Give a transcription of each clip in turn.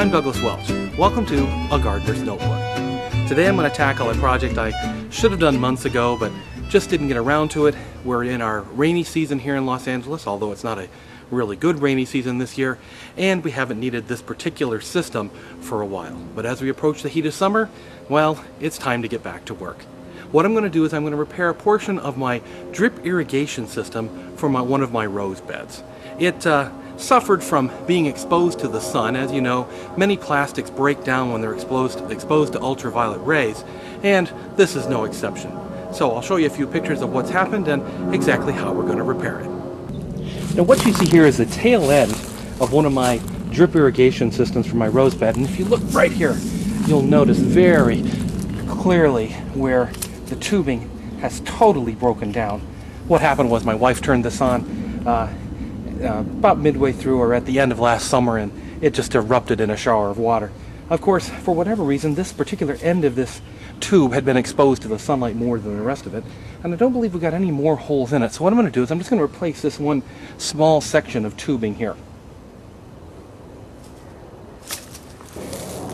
I'm Douglas Welch. Welcome to A Gardener's Notebook. Today I'm going to tackle a project I should have done months ago, but just didn't get around to it. We're in our rainy season here in Los Angeles, although it's not a really good rainy season this year, and we haven't needed this particular system for a while. But as we approach the heat of summer, well, it's time to get back to work. What I'm going to do is I'm going to repair a portion of my drip irrigation system for one of my rose beds. It suffered from being exposed to the sun. As you know, many plastics break down when they're exposed to ultraviolet rays, and this is no exception. So I'll show you a few pictures of what's happened and exactly how we're going to repair it. Now what you see here is the tail end of one of my drip irrigation systems for my rose bed, and if you look right here, you'll notice very clearly where the tubing has totally broken down. What happened was my wife turned this on about midway through or at the end of last summer, and it just erupted in a shower of water. Of course, for whatever reason, this particular end of this tube had been exposed to the sunlight more than the rest of it, and I don't believe we've got any more holes in it. So what I'm going to do is I'm just going to replace this one small section of tubing here.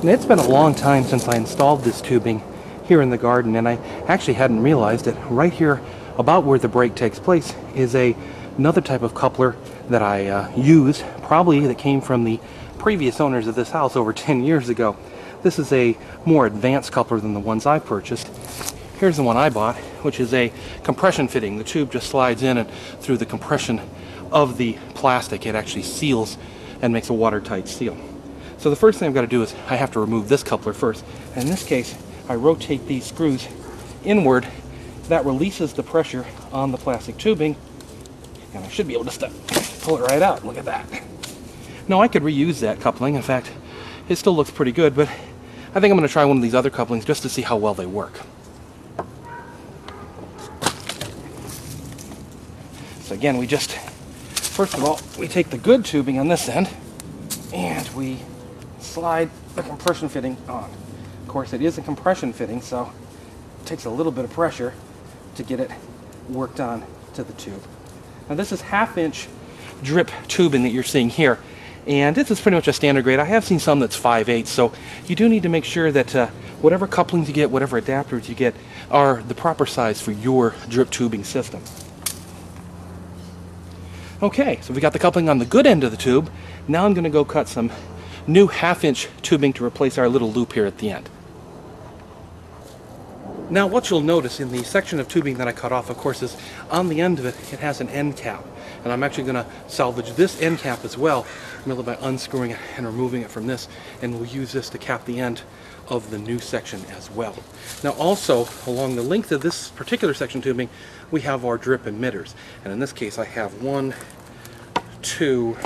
And it's been a long time since I installed this tubing here in the garden, and I actually hadn't realized it. Right here, about where the break takes place, is another type of coupler that I used, probably that came from the previous owners of this house over 10 years ago. This is a more advanced coupler than the ones I purchased. Here's the one I bought, which is a compression fitting. The tube just slides in, and through the compression of the plastic, it actually seals and makes a watertight seal. So the first thing I've got to do is I have to remove this coupler first. And in this case, I rotate these screws inward. That releases the pressure on the plastic tubing, and I should be able to pull it right out. Look at that. Now I could reuse that coupling. In fact, it still looks pretty good, but I think I'm going to try one of these other couplings just to see how well they work. So again, first of all, we take the good tubing on this end and we slide the compression fitting on. Of course, it is a compression fitting, so it takes a little bit of pressure to get it worked on to the tube. Now this is 1/2-inch drip tubing that you're seeing here, and this is pretty much a standard grade. I have seen some that's 5/8, so you do need to make sure that whatever couplings you get, whatever adapters you get, are the proper size for your drip tubing system. Okay, so we got the coupling on the good end of the tube. Now I'm going to go cut some new 1/2-inch tubing to replace our little loop here at the end. Now what you'll notice in the section of tubing that I cut off, of course, is on the end of it, it has an end cap. And I'm actually going to salvage this end cap as well, merely by unscrewing it and removing it from this, and we'll use this to cap the end of the new section as well. Now also, along the length of this particular section tubing, we have our drip emitters. And in this case, I have 1, 2,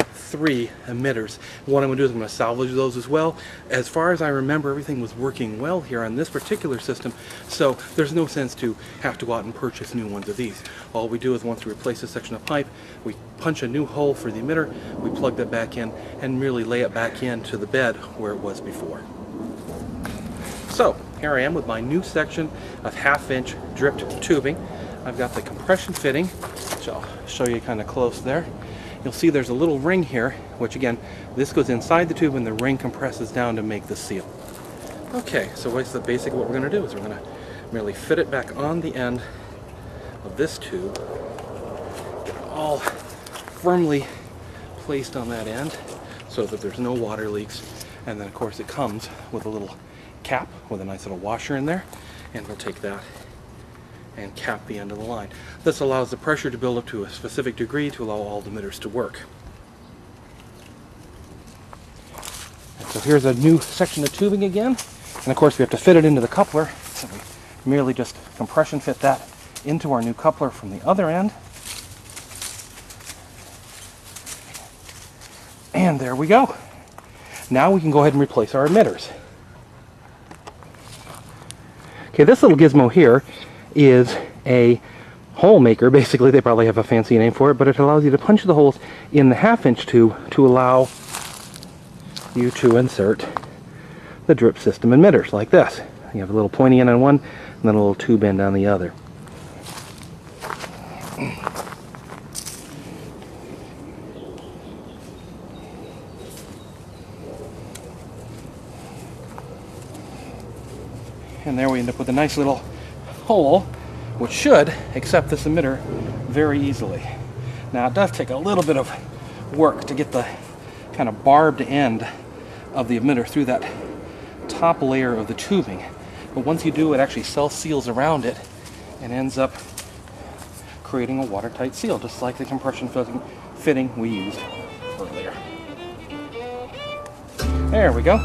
3 emitters. What I'm going to do is I'm going to salvage those as well. As far as I remember, everything was working well here on this particular system, so there's no sense to have to go out and purchase new ones of these. All we do is once we replace this section of pipe, we punch a new hole for the emitter, we plug that back in, and merely lay it back into the bed where it was before. So here I am with my new section of 1/2-inch dripped tubing. I've got the compression fitting, which I'll show you kind of close there. You'll see there's a little ring here, which again, this goes inside the tube and the ring compresses down to make the seal. Okay, so what's the basic what we're going to do is we're going to merely fit it back on the end of this tube, get it all firmly placed on that end so that there's no water leaks, and then of course it comes with a little cap with a nice little washer in there, and we'll take that and cap the end of the line. This allows the pressure to build up to a specific degree to allow all the emitters to work. And so here's a new section of tubing again, and of course we have to fit it into the coupler, so we merely just compression fit that into our new coupler from the other end. And there we go. Now we can go ahead and replace our emitters. Okay, this little gizmo here is a hole maker. Basically, they probably have a fancy name for it, but it allows you to punch the holes in the 1/2-inch tube to allow you to insert the drip system emitters like this. You have a little pointy end on one and then a little tube end on the other. And there we end up with a nice little hole, which should accept this emitter very easily. Now it does take a little bit of work to get the kind of barbed end of the emitter through that top layer of the tubing. But once you do, it actually self-seals around it and ends up creating a watertight seal, just like the compression fitting we used earlier. There we go.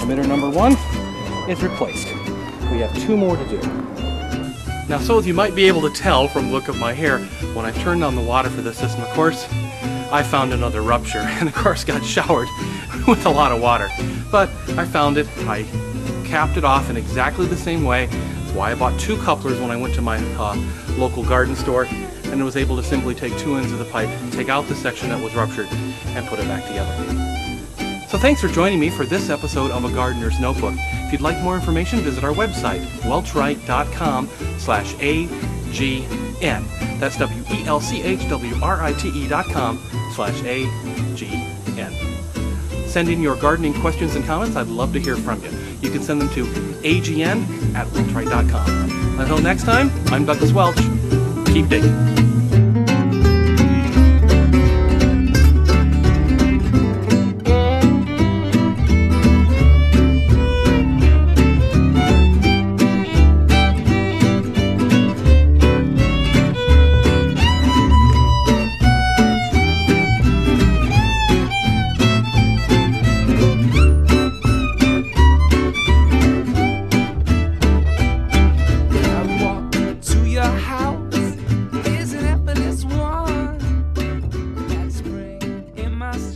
Emitter number 1 is replaced. We have 2 more to do. Now, so as you might be able to tell from the look of my hair, when I turned on the water for this system, of course, I found another rupture and of course got showered with a lot of water. But I found it, I capped it off in exactly the same way. That's why I bought 2 couplers when I went to my local garden store, and was able to simply take 2 ends of the pipe, take out the section that was ruptured, and put it back together. So thanks for joining me for this episode of A Gardener's Notebook. If you'd like more information, visit our website, welchwright.com/AGN. That's WELCHWRITE.com/AGN. Send in your gardening questions and comments. I'd love to hear from you. You can send them to agn@welchwright.com. Until next time, I'm Douglas Welch. Keep digging.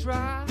Try